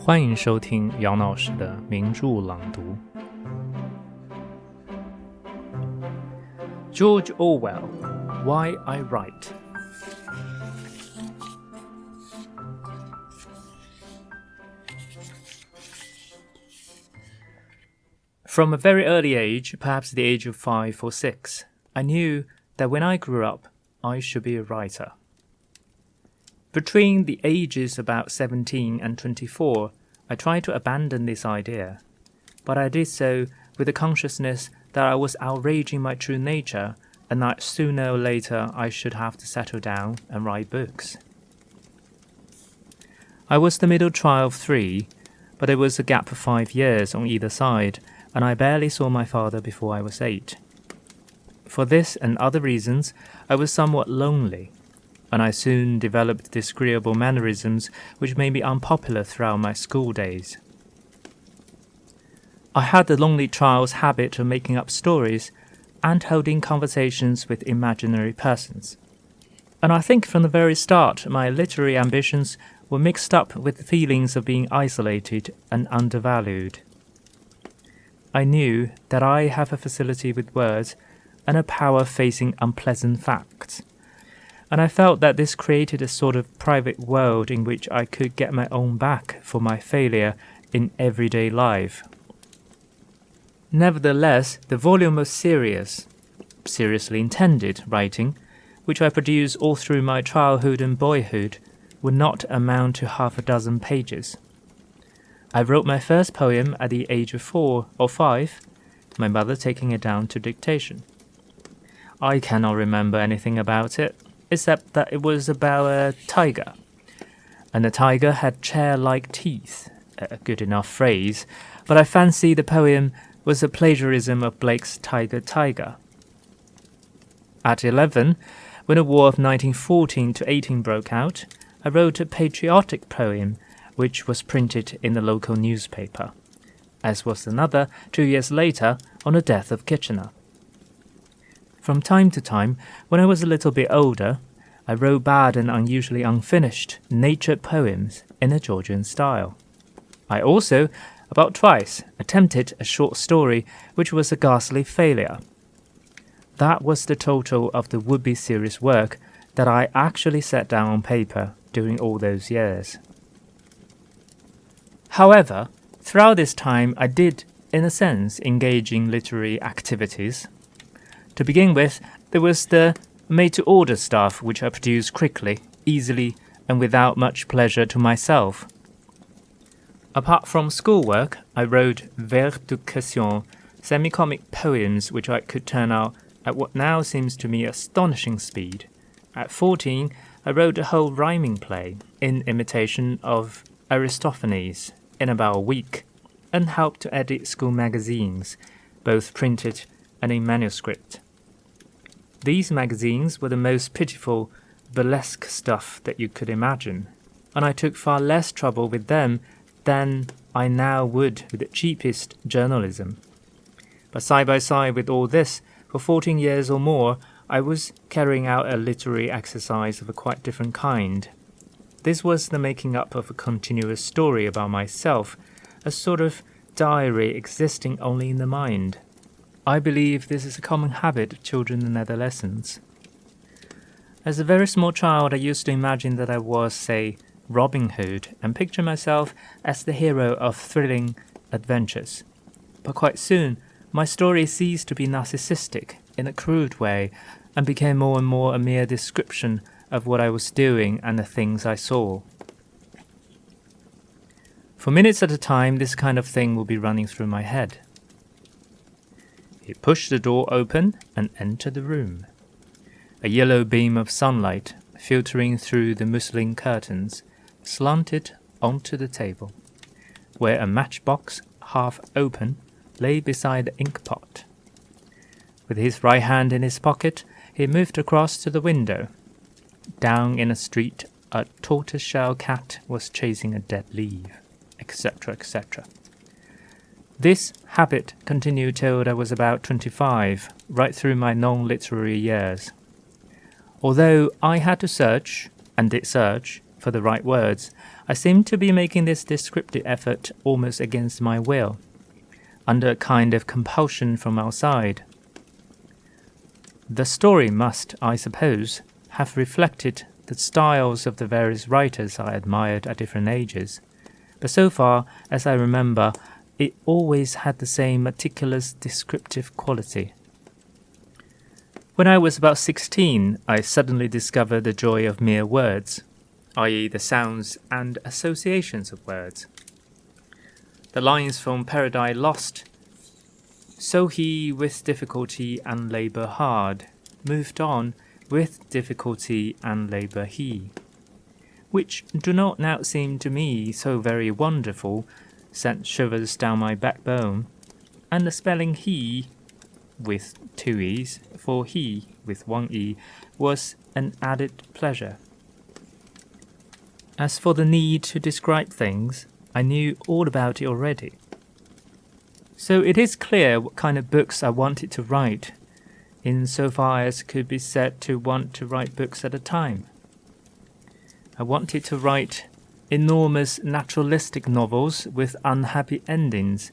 欢迎收听杨老师的名著朗读。George Orwell, Why I Write. From a very early age, perhaps the age of 5 or 6, I knew that when I grew up, I should be a writer. Between the ages about 17 and 24, I tried to abandon this idea, but I did so with the consciousness that I was outraging my true nature and that sooner or later I should have to settle down and write books. I was the middle child of 3, but there was a gap of 5 years on either side, and I barely saw my father before I was 8. For this and other reasons, I was somewhat lonely, and I soon developed disagreeable mannerisms which made me unpopular throughout my school days. I had the lonely child's habit of making up stories and holding conversations with imaginary persons, and I think from the very start my literary ambitions were mixed up with the feelings of being isolated and undervalued. I knew that I have a facility with words and a power of facing unpleasant facts, and I felt that this created a sort of private world in which I could get my own back for my failure in everyday life. Nevertheless, the volume of seriously intended writing, which I produced all through my childhood and boyhood, would not amount to half a dozen pages. I wrote my first poem at the age of 4 or 5, my mother taking it down to dictation. I cannot remember anything about it, except that it was about a tiger, and the tiger had chair-like teeth, a good enough phrase, but I fancy the poem was a plagiarism of Blake's Tiger. At 11, when the War of 1914-18 broke out, I wrote a patriotic poem which was printed in the local newspaper, as was another 2 years later on the death of Kitchener. From time to time, when I was a little bit older, I wrote bad and unusually unfinished nature poems in a Georgian style. I also, about twice, attempted a short story which was a ghastly failure. That was the total of the would-be serious work that I actually set down on paper during all those years. However, throughout this time I did, in a sense, engage in literary activities. To begin with, there was the made-to-order stuff which I produced quickly, easily, and without much pleasure to myself. Apart from schoolwork, I wrote vers de question, semi-comic poems which I could turn out at what now seems to me astonishing speed. At 14, I wrote a whole rhyming play, in imitation of Aristophanes, in about a week, and helped to edit school magazines, both printed and in manuscript. These magazines were the most pitiful, burlesque stuff that you could imagine, and I took far less trouble with them than I now would with the cheapest journalism. But side by side with all this, for 14 years or more, I was carrying out a literary exercise of a quite different kind. This was the making up of a continuous story about myself, a sort of diary existing only in the mind. I believe this is a common habit of children and adolescents. As a very small child, I used to imagine that I was, say, Robin Hood, and picture myself as the hero of thrilling adventures. But quite soon, my story ceased to be narcissistic in a crude way and became more and more a mere description of what I was doing and the things I saw. For minutes at a time, this kind of thing will be running through my head. He pushed the door open and entered the room. A yellow beam of sunlight, filtering through the muslin curtains, slanted onto the table, where a matchbox, half open, lay beside the inkpot. With his right hand in his pocket, he moved across to the window. Down in a street, a tortoiseshell cat was chasing a dead leaf, etc., etc. This habit continued till I was about 25, right through my non-literary years. Although I had to search, and did search, for for the right words, I seem to be making this descriptive effort almost against my will, under a kind of compulsion from outside. The story must, I suppose, have reflected the styles of the various writers I admired at different ages, but so far as I remember, it always had the same meticulous descriptive quality. When I was about 16, I suddenly discovered the joy of mere words, i.e. the sounds and associations of words. The lines from Paradise Lost, "So he with difficulty and labour hard, moved on with difficulty and labour he," which do not now seem to me so very wonderful, sent shivers down my backbone, and the spelling he with 2 e's for he with 1 e was an added pleasure. As for the need to describe things, I knew all about it already. So it is clear what kind of books I wanted to write, insofar as could be said to want to write books at a time. I wanted to write enormous naturalistic novels with unhappy endings,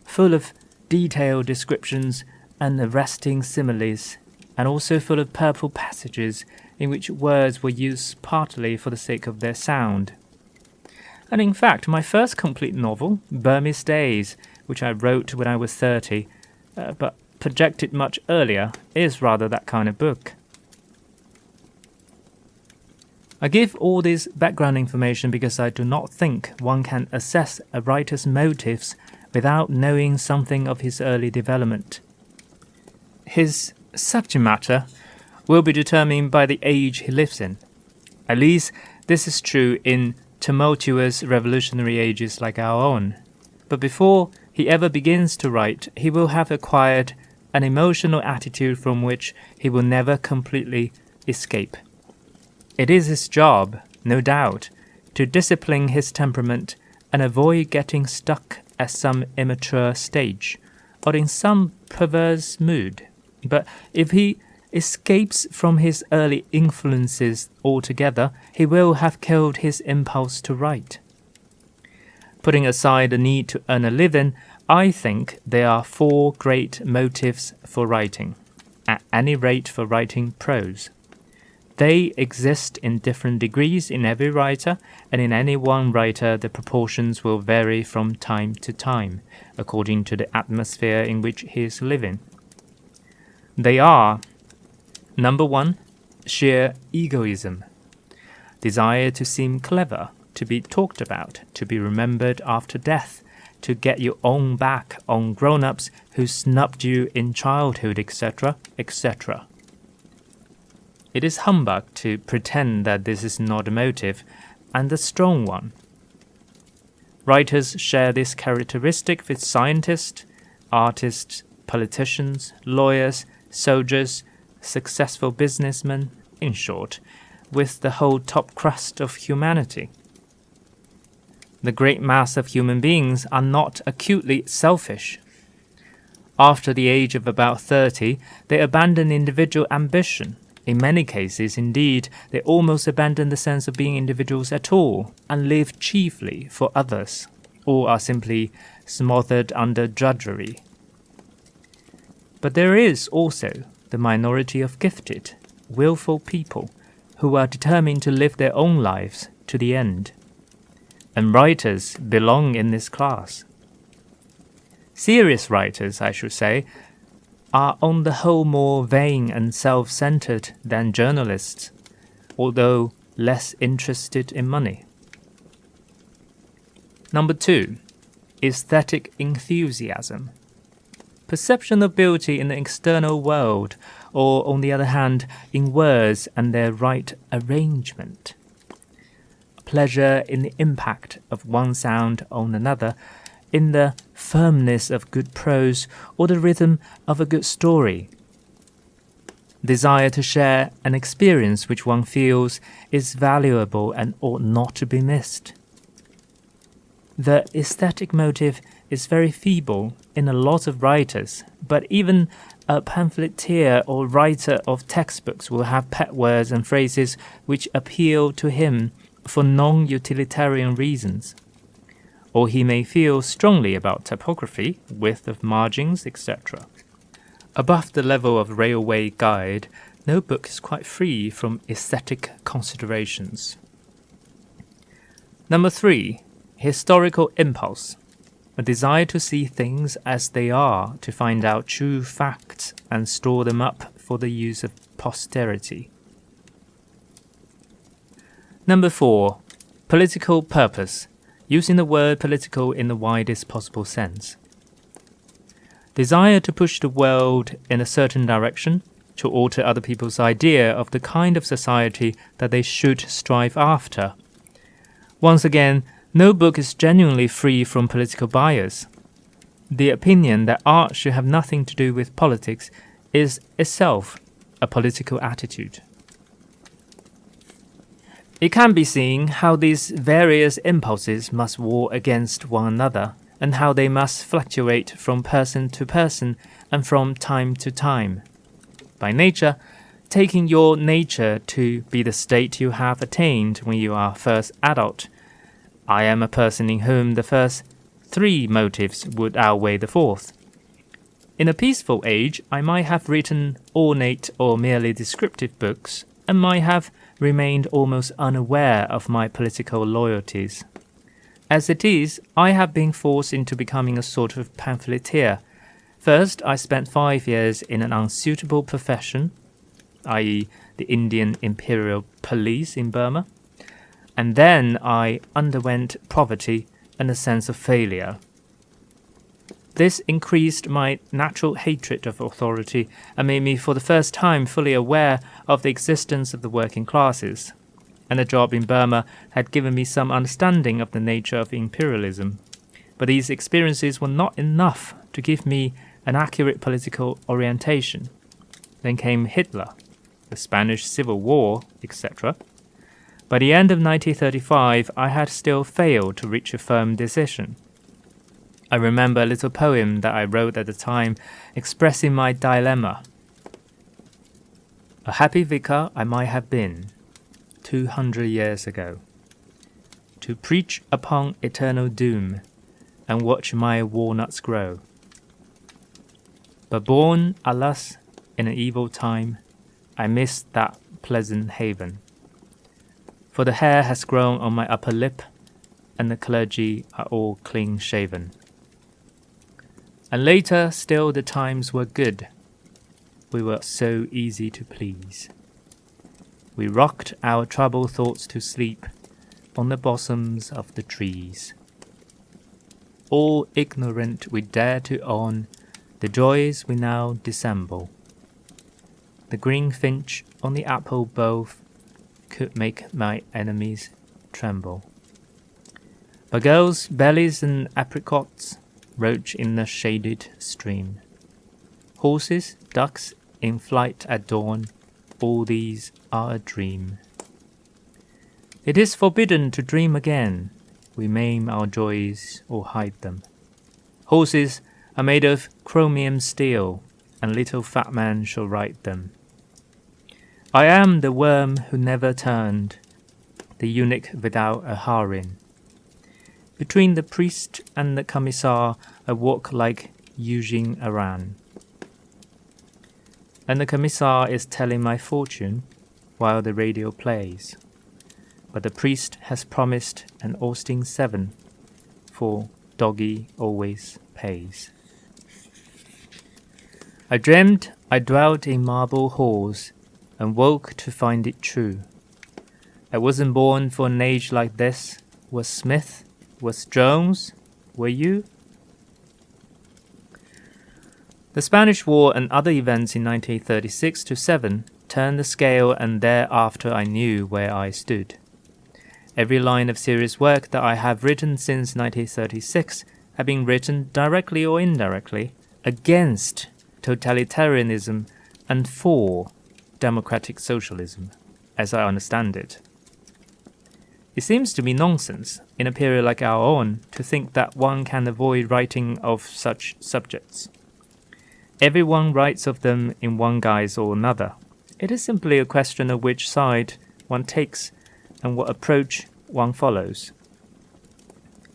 full of detailed descriptions and arresting similes, and also full of purple passages in which words were used partly for the sake of their sound. And in fact, my first complete novel, Burmese Days, which I wrote when I was 30, but projected much earlier, is rather that kind of book. I give all this background information because I do not think one can assess a writer's motives without knowing something of his early development. His subject matter will be determined by the age he lives in. At least this is true in tumultuous revolutionary ages like our own. But before he ever begins to write, he will have acquired an emotional attitude from which he will never completely escape. It is his job, no doubt, to discipline his temperament and avoid getting stuck at some immature stage, or in some perverse mood. But if he escapes from his early influences altogether, he will have killed his impulse to write. Putting aside the need to earn a living, I think there are 4 great motives for writing, at any rate for writing prose. They exist in different degrees in every writer, and in any one writer the proportions will vary from time to time, according to the atmosphere in which he is living. They are: number 1, sheer egoism, desire to seem clever, to be talked about, to be remembered after death, to get your own back on grown-ups who snubbed you in childhood, etc., etc. It is humbug to pretend that this is not a motive, and a strong one. Writers share this characteristic with scientists, artists, politicians, lawyers, soldiers, successful businessmen, in short, with the whole top crust of humanity. The great mass of human beings are not acutely selfish. After the age of about 30, they abandon individual ambition. In many cases, indeed, they almost abandon the sense of being individuals at all, and live chiefly for others, or are simply smothered under drudgery. But there is also the minority of gifted, willful people who are determined to live their own lives to the end. And writers belong in this class. Serious writers, I should say, are on the whole more vain and self-centered than journalists, although less interested in money. Number 2, aesthetic enthusiasm. Perception of beauty in the external world, or on the other hand, in words and their right arrangement. Pleasure in the impact of one sound on another, in the firmness of good prose or the rhythm of a good story. Desire to share an experience which one feels is valuable and ought not to be missed. The aesthetic motive is very feeble in a lot of writers, but even a pamphleteer or writer of textbooks will have pet words and phrases which appeal to him for non-utilitarian reasons. Or he may feel strongly about typography, width of margins, etc. Above the level of railway guide, no book is quite free from aesthetic considerations. Number 3, historical impulse. A desire to see things as they are, to find out true facts and store them up for the use of posterity. Number 4, political purpose. Using the word political in the widest possible sense. Desire to push the world in a certain direction, to alter other people's idea of the kind of society that they should strive after. Once again, no book is genuinely free from political bias. The opinion that art should have nothing to do with politics is itself a political attitude. It can be seen how these various impulses must war against one another, and how they must fluctuate from person to person and from time to time. By nature, taking your nature to be the state you have attained when you are first adult, I am a person in whom the first 3 motives would outweigh the 4th. In a peaceful age, I might have written ornate or merely descriptive books, and might have remained almost unaware of my political loyalties. As it is, I have been forced into becoming a sort of pamphleteer. First, I spent 5 years in an unsuitable profession, i.e. the Indian Imperial Police in Burma, and then I underwent poverty and a sense of failure. This increased my natural hatred of authority and made me for the first time fully aware of the existence of the working classes. And a job in Burma had given me some understanding of the nature of imperialism. But these experiences were not enough to give me an accurate political orientation. Then came Hitler, the Spanish Civil War, etc. By the end of 1935, I had still failed to reach a firm decision. I remember a little poem that I wrote at the time expressing my dilemma. A happy vicar I might have been 200 years ago, to preach upon eternal doom and watch my walnuts grow. But born, alas, in an evil time, I missed that pleasant haven. For the hair has grown on my upper lip, and the clergy are all clean-shaven. And later still the times were good. We were so easy to please. We rocked our troubled thoughts to sleep on the bosoms of the trees. All ignorant we dare to own the joys we now dissemble. The green finch on the apple bough could make my enemies tremble. But girls' bellies and apricots roach in the shaded stream. Horses, ducks in flight at dawn, all these are a dream. It is forbidden to dream again. We maim our joys or hide them. Horses are made of chromium steel, and little fat man shall ride them. I am the worm who never turned, the eunuch without a harem. Between the priest and the commissar, I walk like Eugene Aran. And the commissar is telling my fortune while the radio plays. But the priest has promised an Austin 7, for doggy always pays. I dreamed I dwelt in marble halls, and woke to find it true. I wasn't born for an age like this. Was Smith? Was Jones? Were you? The Spanish War and other events in 1936-7 turned the scale, and thereafter I knew where I stood. Every line of serious work that I have written since 1936 have been written directly or indirectly against totalitarianism and for democratic socialism, as I understand it. It seems to me nonsense, in a period like our own, to think that one can avoid writing of such subjects. Everyone writes of them in one guise or another. It is simply a question of which side one takes and what approach one follows.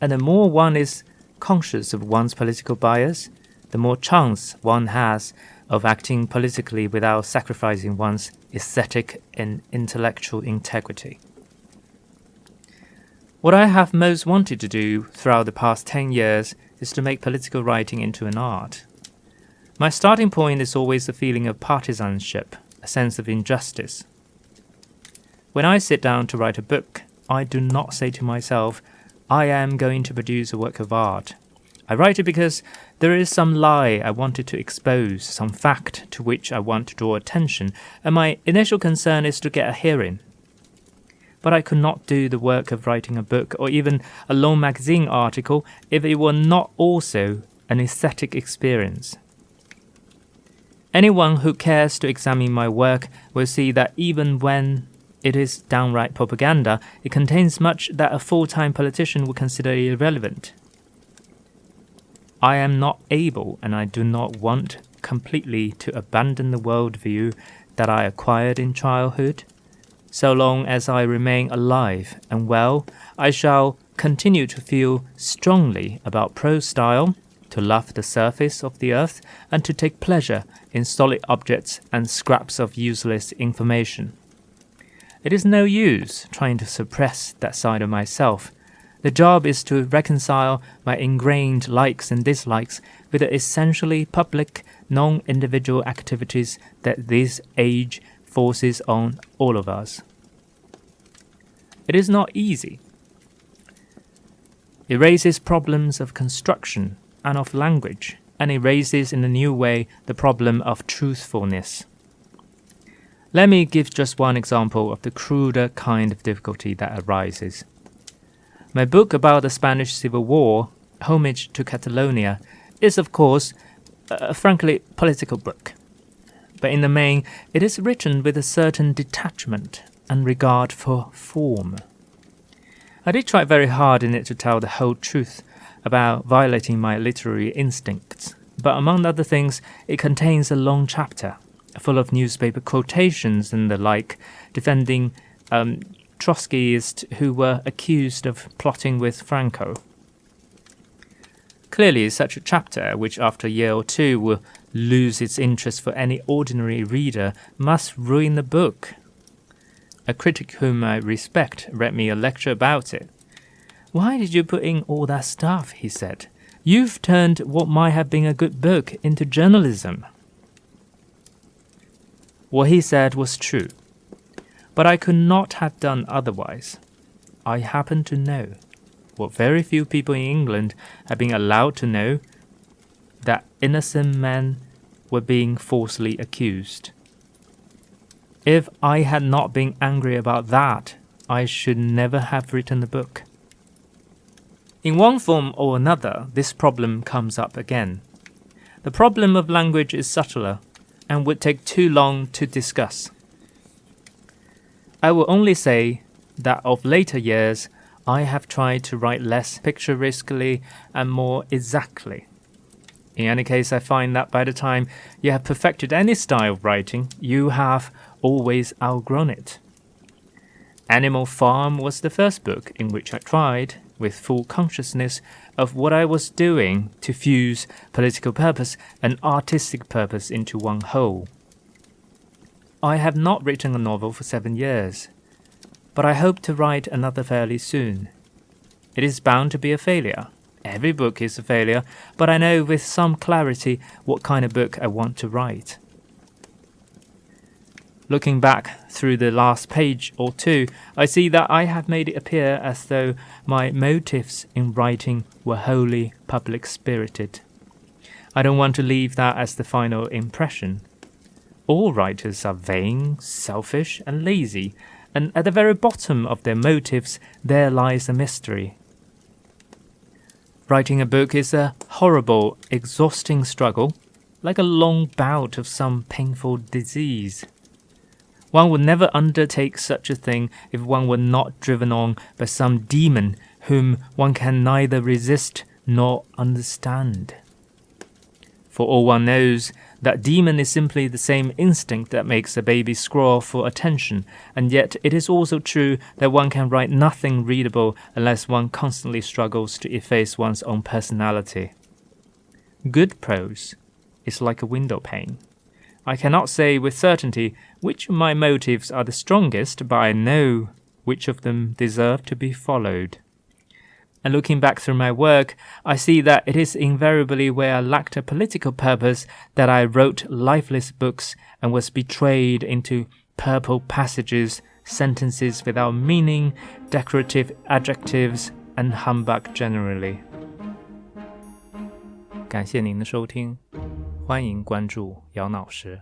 And the more one is conscious of one's political bias, the more chance one has of acting politically without sacrificing one's aesthetic and intellectual integrity. What I have most wanted to do throughout the past 10 years is to make political writing into an art. My starting point is always a feeling of partisanship, a sense of injustice. When I sit down to write a book, I do not say to myself, I am going to produce a work of art. I write it because there is some lie I wanted to expose, some fact to which I want to draw attention, and my initial concern is to get a hearing. But I could not do the work of writing a book or even a long magazine article if it were not also an aesthetic experience. Anyone who cares to examine my work will see that even when it is downright propaganda, it contains much that a full-time politician would consider irrelevant. I am not able, and I do not want completely to abandon the worldview that I acquired in childhood. So long as I remain alive and well, I shall continue to feel strongly about prose style, to love the surface of the earth, and to take pleasure in solid objects and scraps of useless information. It is no use trying to suppress that side of myself. The job is to reconcile my ingrained likes and dislikes with the essentially public, non-individual activities that this age forces on all of us. It is not easy. It raises problems of construction and of language, and it raises in a new way the problem of truthfulness. Let me give just one example of the cruder kind of difficulty that arises. My book about the Spanish Civil War, Homage to Catalonia, is of course a frankly political book. But in the main, it is written with a certain detachment and regard for form. I did try very hard in it to tell the whole truth about violating my literary instincts, but among other things, it contains a long chapter full of newspaper quotations and the like, defending Trotskyists who were accused of plotting with Franco. Clearly, such a chapter, which after a year or two will lose its interest for any ordinary reader, must ruin the book. A critic whom I respect read me a lecture about it. "Why did you put in all that stuff?" he said. "You've turned what might have been a good book into journalism." What he said was true, but I could not have done otherwise. I happen to know, what very few people in England have been allowed to know, that innocent men were being falsely accused. If I had not been angry about that, I should never have written the book. In one form or another, this problem comes up again. The problem of language is subtler and would take too long to discuss. I will only say that of later years, I have tried to write less picturesquely and more exactly. In any case, I find that by the time you have perfected any style of writing, you have always outgrown it. Animal Farm was the first book in which I tried, with full consciousness of what I was doing, to fuse political purpose and artistic purpose into one whole. I have not written a novel for 7 years, but I hope to write another fairly soon. It is bound to be a failure. Every book is a failure, but I know with some clarity what kind of book I want to write. Looking back through the last page or two, I see that I have made it appear as though my motives in writing were wholly public-spirited. I don't want to leave that as the final impression. All writers are vain, selfish, and lazy, and at the very bottom of their motives there lies a mystery. Writing a book is a horrible, exhausting struggle, like a long bout of some painful disease. One would never undertake such a thing if one were not driven on by some demon whom one can neither resist nor understand. For all one knows, That demon is simply the same instinct that makes a baby scrawl for attention, and yet it is also true that one can write nothing readable unless one constantly struggles to efface one's own personality. Good prose is like a window pane. I cannot say with certainty which of my motives are the strongest, but I know which of them deserve to be followed. And looking back through my work, I see that it is invariably where I lacked a political purpose that I wrote lifeless books and was betrayed into purple passages, sentences without meaning, decorative adjectives, and humbug generally. 感谢您的收听，欢迎关注姚老师。